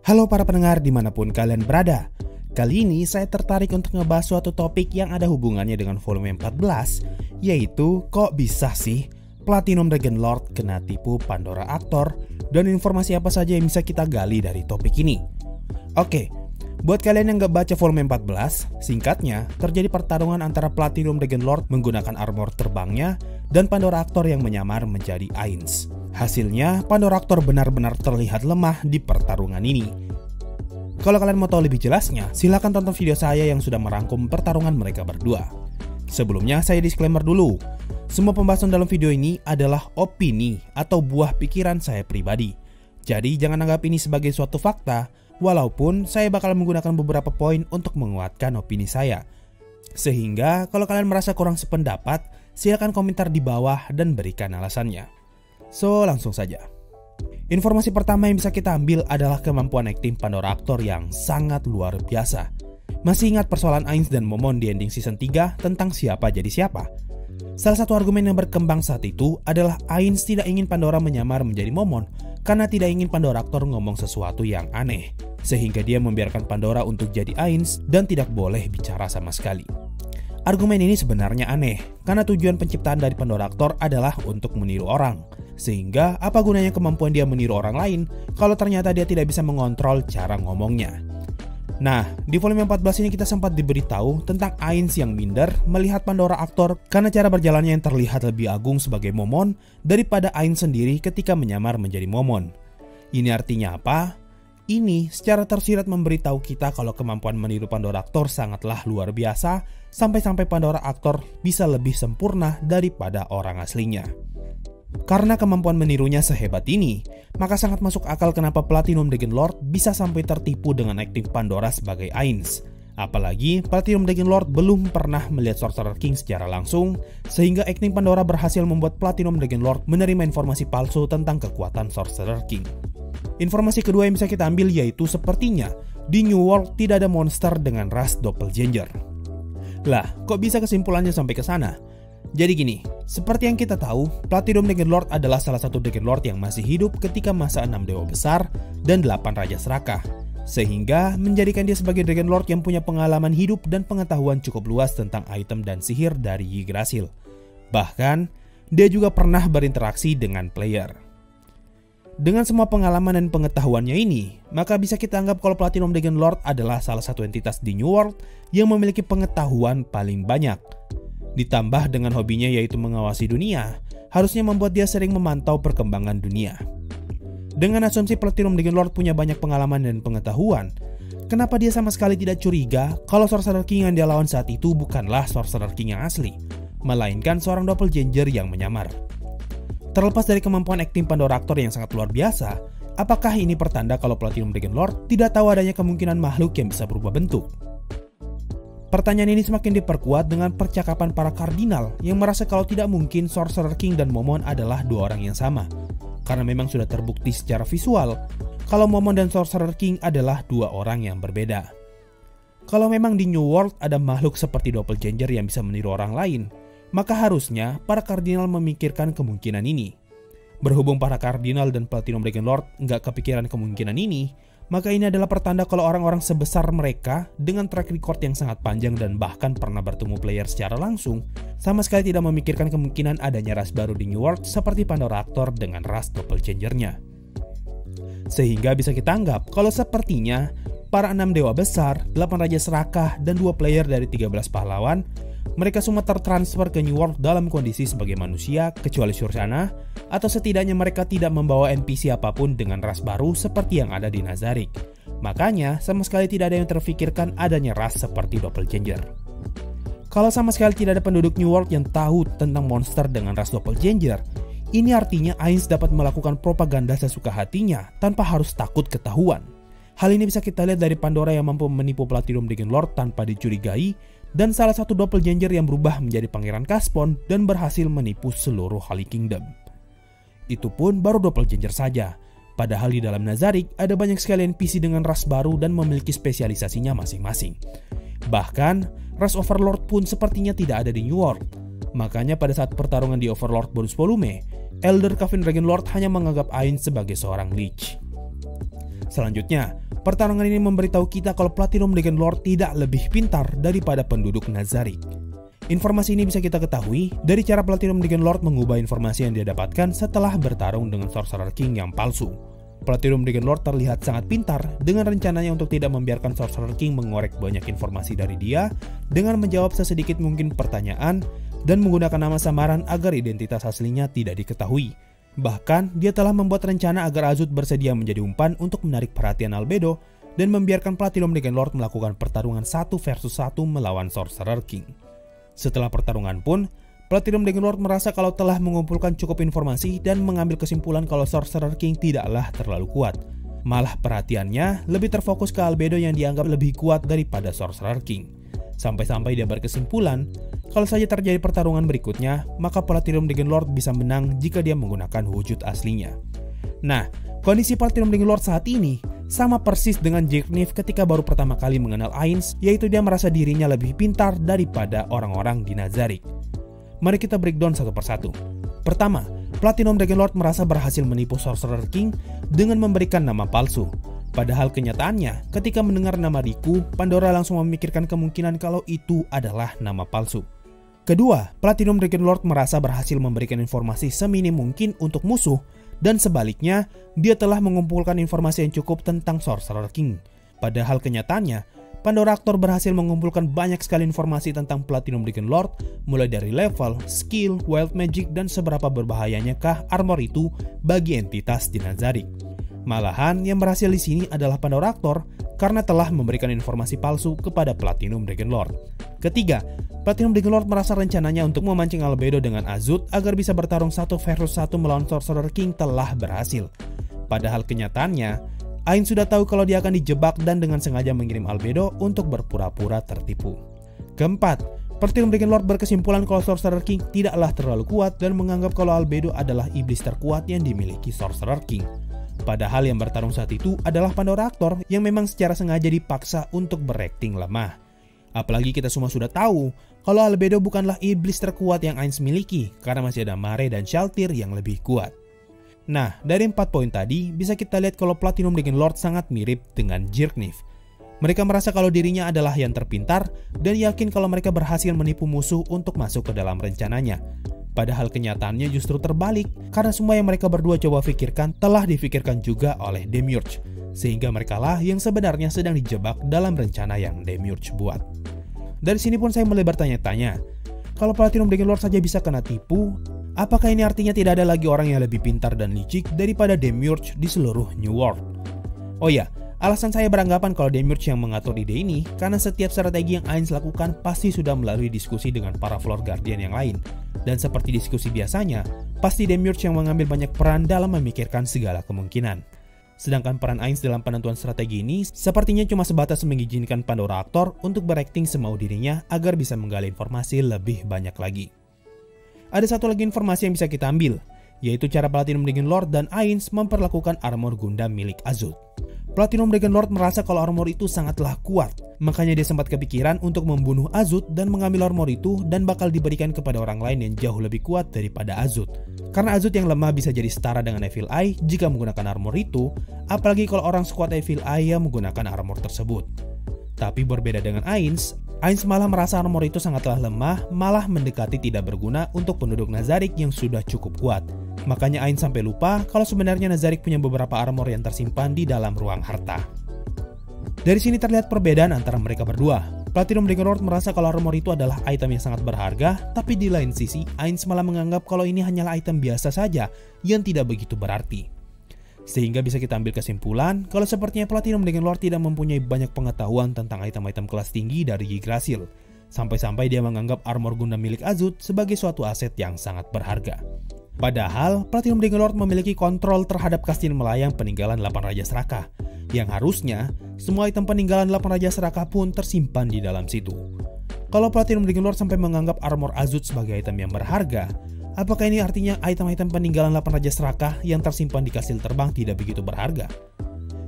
Halo para pendengar dimanapun kalian berada. Kali ini saya tertarik untuk ngebahas suatu topik yang ada hubungannya dengan volume 14, yaitu kok bisa sih Platinum Dragon Lord kena tipu Pandora Actor, dan informasi apa saja yang bisa kita gali dari topik ini. Oke, buat kalian yang gak baca volume 14, singkatnya terjadi pertarungan antara Platinum Dragon Lord menggunakan armor terbangnya dan Pandora Actor yang menyamar menjadi Ainz. Hasilnya, Pandora Actor benar-benar terlihat lemah di pertarungan ini. Kalau kalian mau tahu lebih jelasnya, silahkan tonton video saya yang sudah merangkum pertarungan mereka berdua. Sebelumnya, saya disclaimer dulu. Semua pembahasan dalam video ini adalah opini atau buah pikiran saya pribadi. Jadi jangan anggap ini sebagai suatu fakta, walaupun saya bakal menggunakan beberapa poin untuk menguatkan opini saya. Sehingga kalau kalian merasa kurang sependapat, silahkan komentar di bawah dan berikan alasannya. So, langsung saja. Informasi pertama yang bisa kita ambil adalah kemampuan akting Pandora Actor yang sangat luar biasa. Masih ingat persoalan Ainz dan Momon di ending season 3 tentang siapa jadi siapa? Salah satu argumen yang berkembang saat itu adalah Ainz tidak ingin Pandora menyamar menjadi Momon karena tidak ingin Pandora Actor ngomong sesuatu yang aneh, sehingga dia membiarkan Pandora untuk jadi Ainz dan tidak boleh bicara sama sekali. Argumen ini sebenarnya aneh, karena tujuan penciptaan dari Pandora Actor adalah untuk meniru orang. Sehingga apa gunanya kemampuan dia meniru orang lain kalau ternyata dia tidak bisa mengontrol cara ngomongnya. Nah, di volume 14 ini kita sempat diberitahu tentang Ainz yang minder melihat Pandora Actor karena cara berjalannya yang terlihat lebih agung sebagai Momon daripada Ainz sendiri ketika menyamar menjadi Momon. Ini artinya apa? Ini secara tersirat memberitahu kita kalau kemampuan meniru Pandora Actor sangatlah luar biasa, sampai-sampai Pandora Actor bisa lebih sempurna daripada orang aslinya. Karena kemampuan menirunya sehebat ini, maka sangat masuk akal kenapa Platinum Dragon Lord bisa sampai tertipu dengan akting Pandora sebagai Ainz. Apalagi Platinum Dragon Lord belum pernah melihat Sorcerer King secara langsung, sehingga akting Pandora berhasil membuat Platinum Dragon Lord menerima informasi palsu tentang kekuatan Sorcerer King. Informasi kedua yang bisa kita ambil yaitu sepertinya di New World tidak ada monster dengan ras Doppelganger. Lah, kok bisa kesimpulannya sampai ke sana? Jadi gini, seperti yang kita tahu, Platinum Dragon Lord adalah salah satu Dragon Lord yang masih hidup ketika masa 6 Dewa Besar dan 8 Raja Serakah, sehingga menjadikan dia sebagai Dragon Lord yang punya pengalaman hidup dan pengetahuan cukup luas tentang item dan sihir dari Yggdrasil. Bahkan, dia juga pernah berinteraksi dengan player. Dengan semua pengalaman dan pengetahuannya ini, maka bisa kita anggap kalau Platinum Dragon Lord adalah salah satu entitas di New World yang memiliki pengetahuan paling banyak. Ditambah dengan hobinya yaitu mengawasi dunia, harusnya membuat dia sering memantau perkembangan dunia. Dengan asumsi Platinum Dragon Lord punya banyak pengalaman dan pengetahuan, kenapa dia sama sekali tidak curiga kalau Sorcerer King yang dia lawan saat itu bukanlah Sorcerer King yang asli, melainkan seorang Doppelganger yang menyamar? Terlepas dari kemampuan akting Pandora Actor yang sangat luar biasa, apakah ini pertanda kalau Platinum Dragon Lord tidak tahu adanya kemungkinan makhluk yang bisa berubah bentuk? Pertanyaan ini semakin diperkuat dengan percakapan para kardinal yang merasa kalau tidak mungkin Sorcerer King dan Momon adalah dua orang yang sama. Karena memang sudah terbukti secara visual kalau Momon dan Sorcerer King adalah dua orang yang berbeda. Kalau memang di New World ada makhluk seperti Doppelganger yang bisa meniru orang lain, maka harusnya para kardinal memikirkan kemungkinan ini. Berhubung para kardinal dan Platinum Dragon Lord nggak kepikiran kemungkinan ini, maka ini adalah pertanda kalau orang-orang sebesar mereka dengan track record yang sangat panjang dan bahkan pernah bertemu player secara langsung, sama sekali tidak memikirkan kemungkinan adanya ras baru di New World seperti Pandora Actor dengan ras Doppelganger-nya. Sehingga bisa kita anggap kalau sepertinya para 6 Dewa Besar, 8 Raja Serakah, dan 2 player dari 13 pahlawan, mereka semua tertransfer ke New World dalam kondisi sebagai manusia kecuali Sursana, atau setidaknya mereka tidak membawa NPC apapun dengan ras baru seperti yang ada di Nazarick. Makanya sama sekali tidak ada yang terfikirkan adanya ras seperti Doppelganger. Kalau sama sekali tidak ada penduduk New World yang tahu tentang monster dengan ras Doppelganger, ini artinya Ainz dapat melakukan propaganda sesuka hatinya tanpa harus takut ketahuan. Hal ini bisa kita lihat dari Pandora yang mampu menipu Platinum Dragon Lord tanpa dicurigai, dan salah satu Doppelganger yang berubah menjadi Pangeran Caspon dan berhasil menipu seluruh Holy Kingdom. Itu pun baru Doppelganger saja, padahal di dalam Nazarick ada banyak sekali NPC dengan ras baru dan memiliki spesialisasinya masing-masing. Bahkan, ras Overlord pun sepertinya tidak ada di New World. Makanya pada saat pertarungan di Overlord bonus volume, Elder Coven Dragonlord hanya menganggap Ainz sebagai seorang Lich. Selanjutnya, pertarungan ini memberitahu kita kalau Platinum Dragonlord tidak lebih pintar daripada penduduk Nazarick. Informasi ini bisa kita ketahui dari cara Platinum Dragonlord mengubah informasi yang dia dapatkan setelah bertarung dengan Sorcerer King yang palsu. Platinum Dragonlord terlihat sangat pintar dengan rencananya untuk tidak membiarkan Sorcerer King mengorek banyak informasi dari dia dengan menjawab sesedikit mungkin pertanyaan dan menggunakan nama samaran agar identitas aslinya tidak diketahui. Bahkan, dia telah membuat rencana agar Azut bersedia menjadi umpan untuk menarik perhatian Albedo dan membiarkan Platinum Dragonlord melakukan pertarungan 1 versus 1 melawan Sorcerer King. Setelah pertarungan pun, Platinum Dragonlord merasa kalau telah mengumpulkan cukup informasi dan mengambil kesimpulan kalau Sorcerer King tidaklah terlalu kuat. Malah perhatiannya lebih terfokus ke Albedo yang dianggap lebih kuat daripada Sorcerer King. Sampai-sampai dia berkesimpulan, kalau saja terjadi pertarungan berikutnya, maka Platinum Dragonlord bisa menang jika dia menggunakan wujud aslinya. Nah, kondisi Platinum Dragonlord saat ini sama persis dengan Jirkniv ketika baru pertama kali mengenal Ainz, yaitu dia merasa dirinya lebih pintar daripada orang-orang di Nazarick. Mari kita breakdown satu persatu. Pertama, Platinum Dragonlord merasa berhasil menipu Sorcerer King dengan memberikan nama palsu. Padahal kenyataannya, ketika mendengar nama Riku, Pandora langsung memikirkan kemungkinan kalau itu adalah nama palsu. Kedua, Platinum Dragonlord merasa berhasil memberikan informasi seminim mungkin untuk musuh, dan sebaliknya, dia telah mengumpulkan informasi yang cukup tentang Sorcerer King. Padahal kenyataannya, Pandora Actor berhasil mengumpulkan banyak sekali informasi tentang Platinum Dragonlord, mulai dari level, skill, wild magic, dan seberapa berbahayanya kah armor itu bagi entitas di Nazarick. Malahan yang berhasil di sini adalah Pandora Actor karena telah memberikan informasi palsu kepada Platinum Dragonlord. Ketiga, Platinum Dragonlord merasa rencananya untuk memancing Albedo dengan Azut agar bisa bertarung 1 versus 1 melawan Sorcerer King telah berhasil. Padahal kenyataannya, Ainz sudah tahu kalau dia akan dijebak dan dengan sengaja mengirim Albedo untuk berpura-pura tertipu. Keempat, Platinum Dragonlord berkesimpulan kalau Sorcerer King tidaklah terlalu kuat dan menganggap kalau Albedo adalah iblis terkuat yang dimiliki Sorcerer King. Padahal yang bertarung saat itu adalah Pandora Actor yang memang secara sengaja dipaksa untuk berakting lemah. Apalagi kita semua sudah tahu kalau Albedo bukanlah iblis terkuat yang Ainz miliki karena masih ada Mare dan Shaltir yang lebih kuat. Nah, dari 4 poin tadi bisa kita lihat kalau Platinum Dragonlord sangat mirip dengan Jirkniv. Mereka merasa kalau dirinya adalah yang terpintar dan yakin kalau mereka berhasil menipu musuh untuk masuk ke dalam rencananya. Padahal kenyataannya justru terbalik, karena semua yang mereka berdua coba pikirkan telah difikirkan juga oleh Demiurge, sehingga merekalah yang sebenarnya sedang dijebak dalam rencana yang Demiurge buat. Dari sini pun saya mulai bertanya-tanya, kalau Platinum Dragonlord saja bisa kena tipu, apakah ini artinya tidak ada lagi orang yang lebih pintar dan licik daripada Demiurge di seluruh New World? Oh ya, alasan saya beranggapan kalau Demiurge yang mengatur ide ini karena setiap strategi yang Ainz lakukan pasti sudah melalui diskusi dengan para Floor Guardian yang lain. Dan seperti diskusi biasanya, pasti Demiurge yang mengambil banyak peran dalam memikirkan segala kemungkinan. Sedangkan peran Ainz dalam penentuan strategi ini sepertinya cuma sebatas mengizinkan Pandora Actor untuk berakting semau dirinya agar bisa menggali informasi lebih banyak lagi. Ada satu lagi informasi yang bisa kita ambil, yaitu cara Platinum Dragonlord dan Ainz memperlakukan armor Gundam milik Azut. Platinum Dragonlord merasa kalau armor itu sangatlah kuat, makanya dia sempat kepikiran untuk membunuh Azut dan mengambil armor itu dan bakal diberikan kepada orang lain yang jauh lebih kuat daripada Azut. Karena Azut yang lemah bisa jadi setara dengan Evil Eye jika menggunakan armor itu, apalagi kalau orang sekuat Evil Eye yang menggunakan armor tersebut. Tapi berbeda dengan Ainz malah merasa armor itu sangatlah lemah, malah mendekati tidak berguna untuk penduduk Nazarick yang sudah cukup kuat. Makanya Ainz sampai lupa kalau sebenarnya Nazarick punya beberapa armor yang tersimpan di dalam ruang harta. Dari sini terlihat perbedaan antara mereka berdua. Platinum Dragonlord merasa kalau armor itu adalah item yang sangat berharga, tapi di lain sisi Ainz malah menganggap kalau ini hanyalah item biasa saja yang tidak begitu berarti. Sehingga bisa kita ambil kesimpulan kalau sepertinya Platinum Dragonlord tidak mempunyai banyak pengetahuan tentang item-item kelas tinggi dari Yggdrasil. Sampai-sampai dia menganggap armor Gundam milik Azut sebagai suatu aset yang sangat berharga. Padahal, Platinum Dragonlord memiliki kontrol terhadap kastil melayang peninggalan 8 Raja Serakah, yang harusnya semua item peninggalan 8 Raja Serakah pun tersimpan di dalam situ. Kalau Platinum Dragonlord sampai menganggap armor Azut sebagai item yang berharga, apakah ini artinya item-item peninggalan 8 Raja Serakah yang tersimpan di kastil terbang tidak begitu berharga?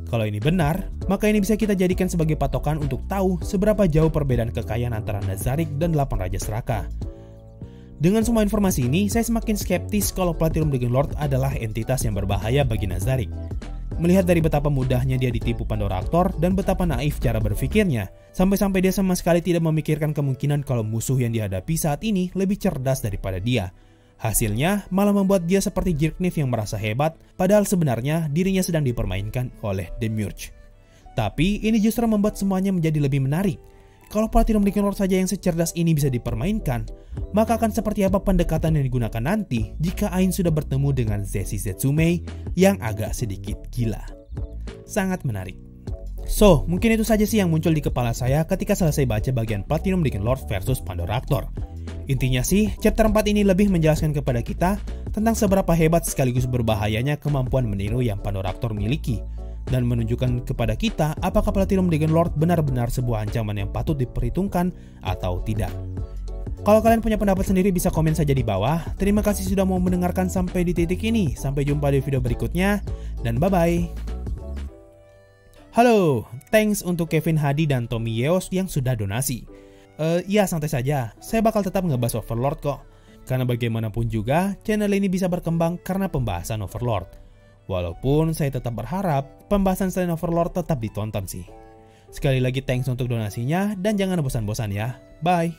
Kalau ini benar, maka ini bisa kita jadikan sebagai patokan untuk tahu seberapa jauh perbedaan kekayaan antara Nazarick dan 8 Raja Serakah. Dengan semua informasi ini, saya semakin skeptis kalau Platinum Dragon Lord adalah entitas yang berbahaya bagi Nazarick. Melihat dari betapa mudahnya dia ditipu Pandora Actor dan betapa naif cara berpikirnya, sampai-sampai dia sama sekali tidak memikirkan kemungkinan kalau musuh yang dihadapi saat ini lebih cerdas daripada dia. Hasilnya malah membuat dia seperti Jerkniff yang merasa hebat, padahal sebenarnya dirinya sedang dipermainkan oleh Demiurge. Tapi ini justru membuat semuanya menjadi lebih menarik. Kalau Platinum Dragon Lord saja yang secerdas ini bisa dipermainkan, maka akan seperti apa pendekatan yang digunakan nanti jika Ain sudah bertemu dengan Zeshi Zetsume yang agak sedikit gila. Sangat menarik. So, mungkin itu saja sih yang muncul di kepala saya ketika selesai baca bagian Platinum Dragon Lord versus Pandora Actor. Intinya sih, chapter 4 ini lebih menjelaskan kepada kita tentang seberapa hebat sekaligus berbahayanya kemampuan meniru yang Pandora Actor miliki, dan menunjukkan kepada kita apakah Platinum Dragon Lord benar-benar sebuah ancaman yang patut diperhitungkan atau tidak. Kalau kalian punya pendapat sendiri bisa komen saja di bawah. Terima kasih sudah mau mendengarkan sampai di titik ini. Sampai jumpa di video berikutnya, dan bye-bye. Halo, thanks untuk Kevin Hadi dan Tommy Yeos yang sudah donasi. Ya santai saja, saya bakal tetap ngebahas Overlord kok. Karena bagaimanapun juga, channel ini bisa berkembang karena pembahasan Overlord. Walaupun saya tetap berharap pembahasan selain Overlord tetap ditonton sih. Sekali lagi thanks untuk donasinya dan jangan bosan-bosan ya. Bye.